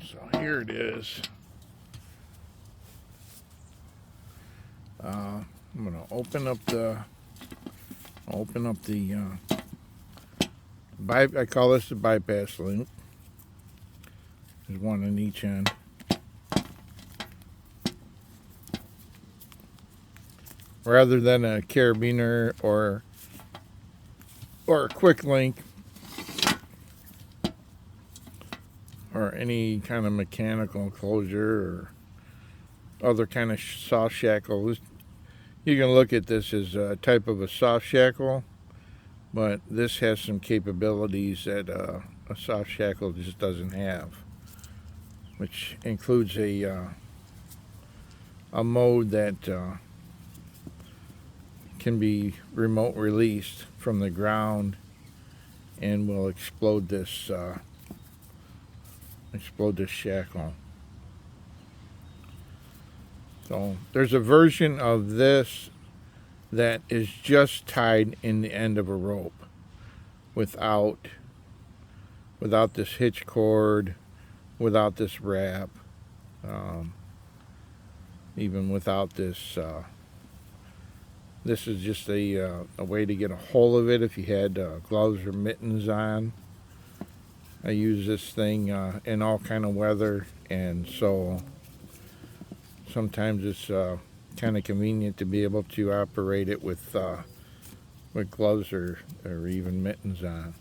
So here it is. I'm gonna open up the I call this the bypass link. There's one on each end. Rather than a carabiner or a quick link or any kind of mechanical closure or other kind of soft shackle. You can look at this as a type of a soft shackle, but this has some capabilities that a soft shackle just doesn't have, which includes a mode that can be remote released from the ground and will explode this shackle. So there's a version of this that is just tied in the end of a rope without this hitch cord, without this wrap, even without this. This is just a way to get a hold of it if you had gloves or mittens on. I use this thing in all kind of weather, and so sometimes it's kind of convenient to be able to operate it with gloves or even mittens on.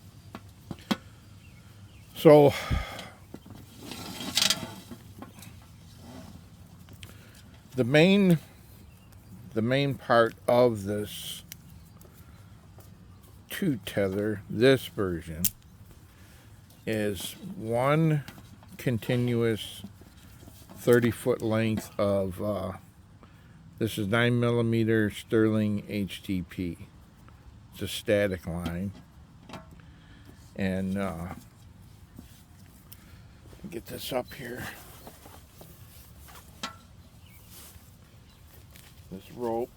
So the main part of this two tether, this version, is one continuous 30-foot length of this is 9mm Sterling HTP. It's a static line, and get this up here. This rope.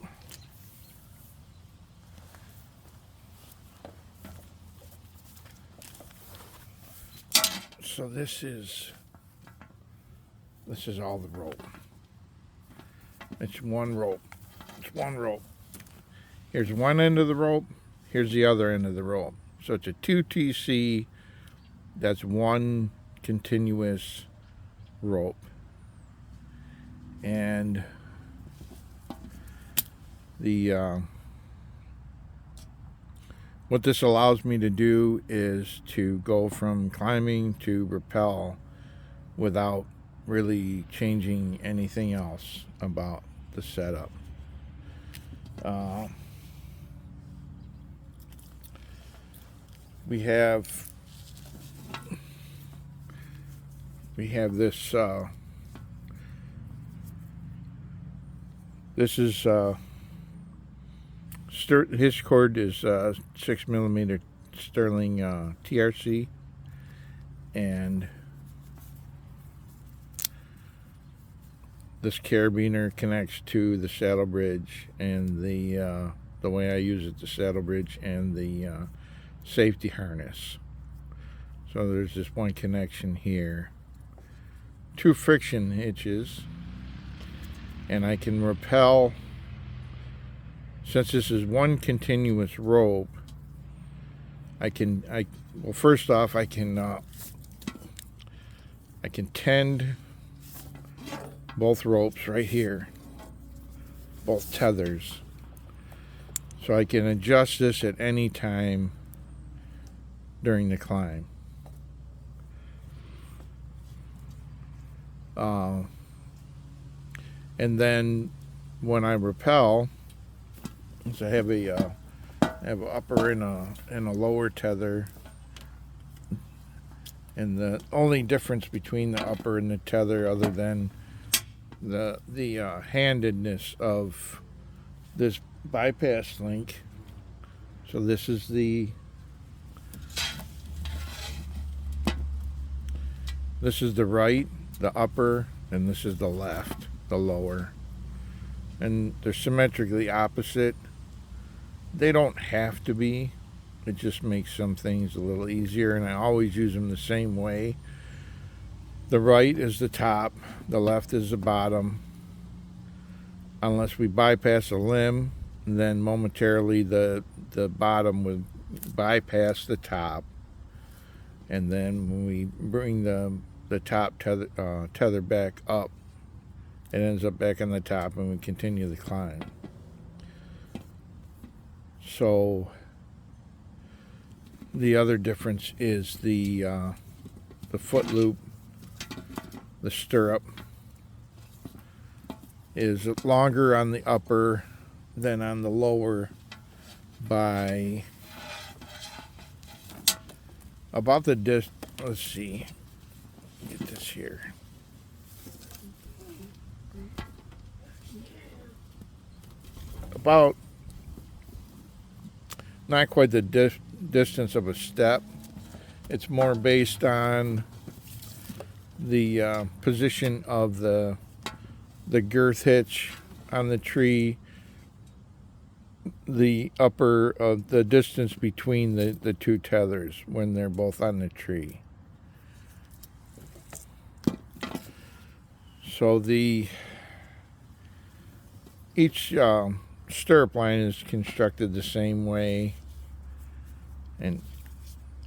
So this is all the rope. It's one rope. It's one rope. Here's one end of the rope. Here's the other end of the rope. So it's a 2TC. That's one continuous rope. And the what this allows me to do is to go from climbing to rappel without really changing anything else about the setup. We have this. This is his cord is 6mm Sterling TRC, and this carabiner connects to the saddle bridge and the way I use it, the saddle bridge and the safety harness. So there's just one connection here, two friction hitches, and I can rappel. Since this is one continuous rope, well, first off, I can tend both ropes right here, both tethers, so I can adjust this at any time during the climb. And then when I rappel, so I have a upper and a lower tether, and the only difference between the upper and the tether, other than the handedness of this bypass link. So this is the right, the upper, and this is the left, the lower, and they're symmetrically opposite. They don't have to be. It just makes some things a little easier, and I always use them the same way. The right is the top, the left is the bottom. Unless we bypass a limb, then momentarily the bottom would bypass the top. And then when we bring the top tether back up, it ends up back on the top, and we continue the climb. So the other difference is the foot loop, the stirrup, is longer on the upper than on the lower by about the let's see, get this here. About not quite the distance of a step. It's more based on the position of the girth hitch on the tree, the the distance between the two tethers when they're both on the tree. So each stirrup line is constructed the same way, and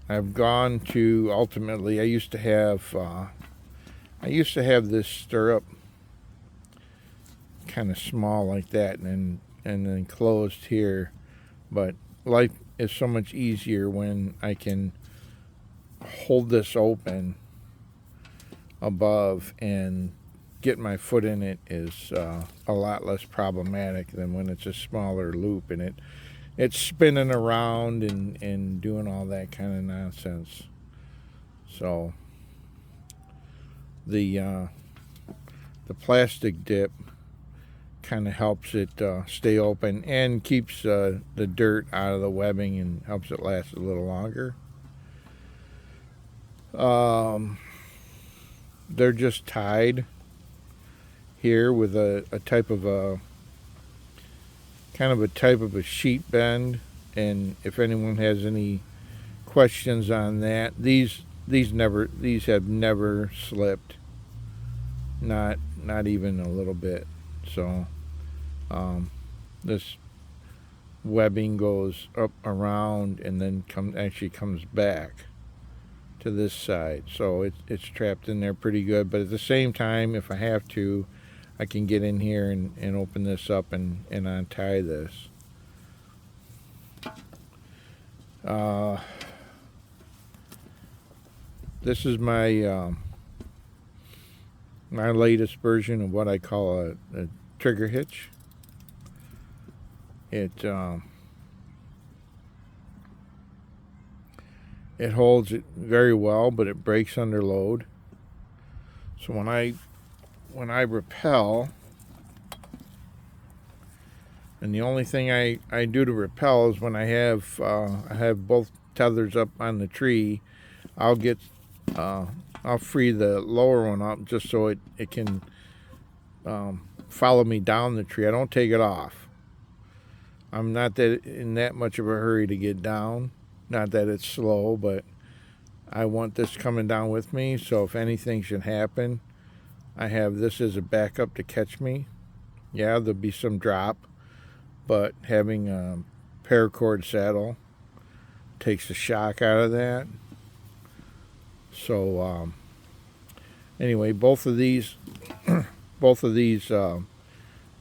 I've gone to ultimately. I used to have this stirrup kind of small like that, and then closed here, but life is so much easier when I can hold this open above and get my foot in it is a lot less problematic than when it's a smaller loop and it's spinning around and doing all that kind of nonsense. So the plastic dip kind of helps it stay open and keeps the dirt out of the webbing and helps it last a little longer. They're just tied here with a type of a sheet bend, and if anyone has any questions on that, these have never slipped, not even a little bit. So this webbing goes up around and then comes back to this side, so it's trapped in there pretty good. But at the same time, if I have to, I can get in here and open this up and untie this. This is my my latest version of what I call a trigger hitch. It holds it very well, but it breaks under load. So when I rappel, and the only thing I do to rappel is when I have both tethers up on the tree, I'll free the lower one up just so it can follow me down the tree. I don't take it off. I'm not in that much of a hurry to get down. Not that it's slow, but I want this coming down with me, so if anything should happen, I have this as a backup to catch me. Yeah, there'll be some drop, but having a paracord saddle takes the shock out of that. So anyway, both of these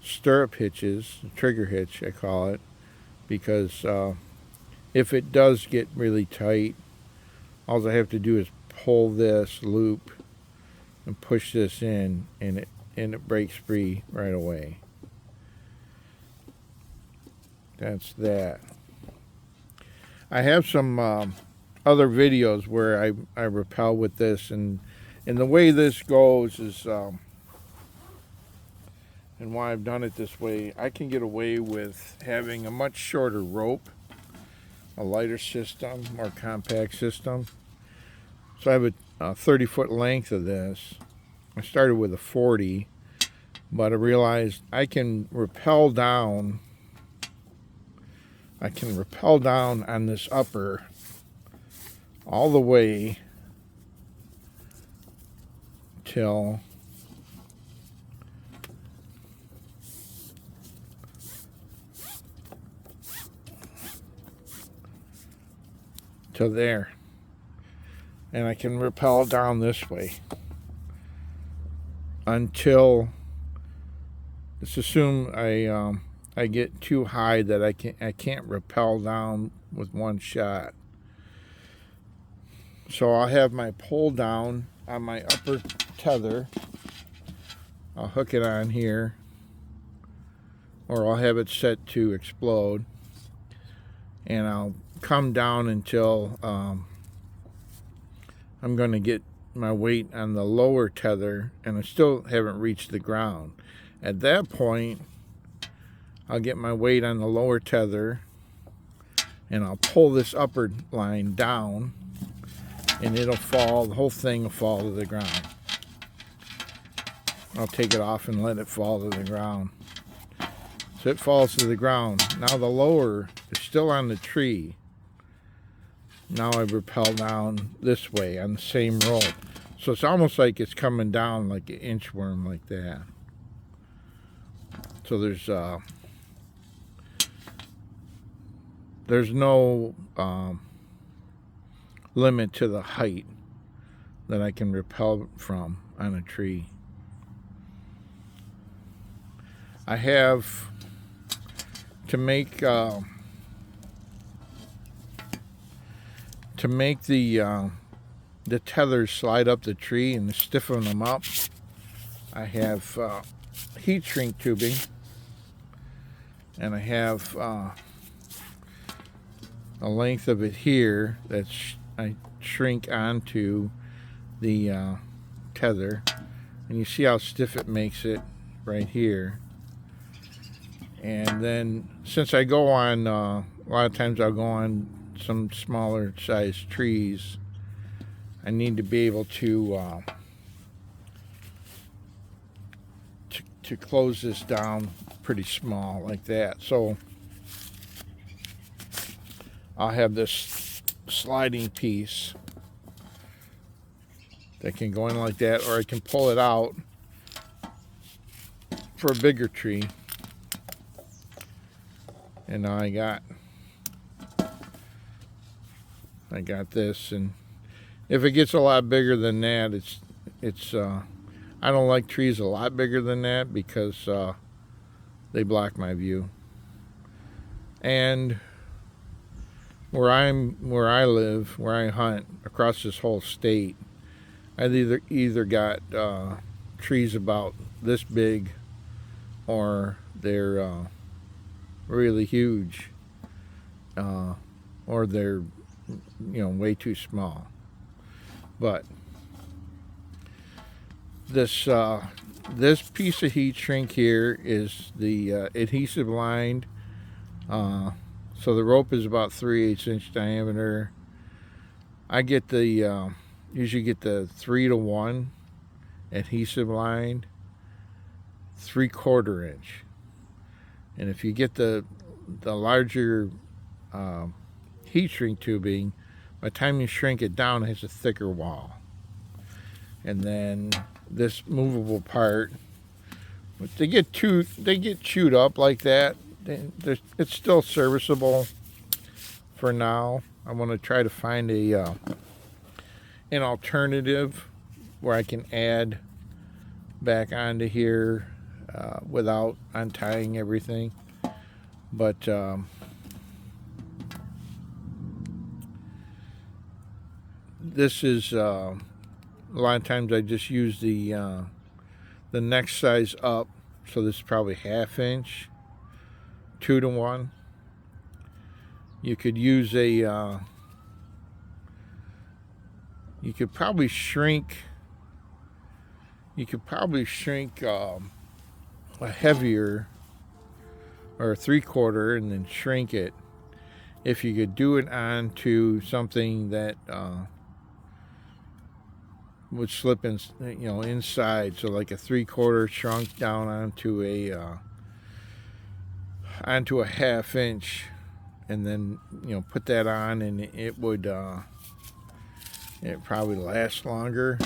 stirrup hitches, trigger hitch I call it, because if it does get really tight, all I have to do is pull this loop and push this in, and it breaks free right away. That's that. I have some other videos where I rappel with this, and the way this goes is, and why I've done it this way, I can get away with having a much shorter rope, a lighter system, more compact system. So I have a 30-foot length of this. I started with a 40, but I realized I can rappel down on this upper all the way till there, and I can rappel down this way until, let's assume I get too high that I can't rappel down with one shot. So I'll have my pole down on my upper tether. I'll hook it on here, or I'll have it set to explode, and I'll come down until I'm going to get my weight on the lower tether, and I still haven't reached the ground. At that point, I'll get my weight on the lower tether, and I'll pull this upper line down, and it'll fall, the whole thing will fall to the ground. I'll take it off and let it fall to the ground. So it falls to the ground. Now the lower is still on the tree. Now I rappel down this way on the same rope. So it's almost like it's coming down like an inchworm, like that. So there's no limit to the height that I can rappel from on a tree. I have to make the tethers slide up the tree and stiffen them up. I have heat shrink tubing, and I have a length of it here that I shrink onto the tether, and you see how stiff it makes it right here. And then, since I go on, a lot of times I'll go on some smaller sized trees, I need to be able to close this down pretty small like that. So I'll have this sliding piece that can go in like that, or I can pull it out for a bigger tree. And now I got this, and if it gets a lot bigger than that, it's I don't like trees a lot bigger than that, because they block my view. And where I live, where I hunt across this whole state, I've either got trees about this big, or they're really huge, or they're way too small. But this piece of heat shrink here is the adhesive lined, so the rope is about 3/8 inch diameter. I get usually get the 3-to-1 adhesive lined 3/4 inch. And if you get the larger heat shrink tubing, by the time you shrink it down, it has a thicker wall. And then this movable part, they get chewed up like that. It's still serviceable for now. I want to try to find an alternative where I can add back onto here without untying everything. But this is a lot of times I just use the next size up, so this is probably 1/2 inch, 2-to-1. You could use you could probably shrink a heavier, or a 3/4, and then shrink it. If you could do it onto something that would slip in, inside, so like a 3/4 shrunk down onto a 1/2 inch, and then put that on, and it would it probably last longer.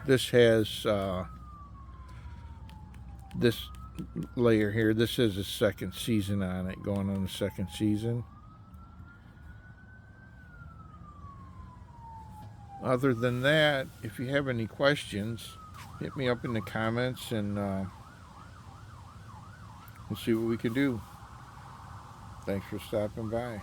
This has this layer here. This is a second season on it, going on the second season. Other than that, if you have any questions, hit me up in the comments, and we'll see what we can do. Thanks for stopping by.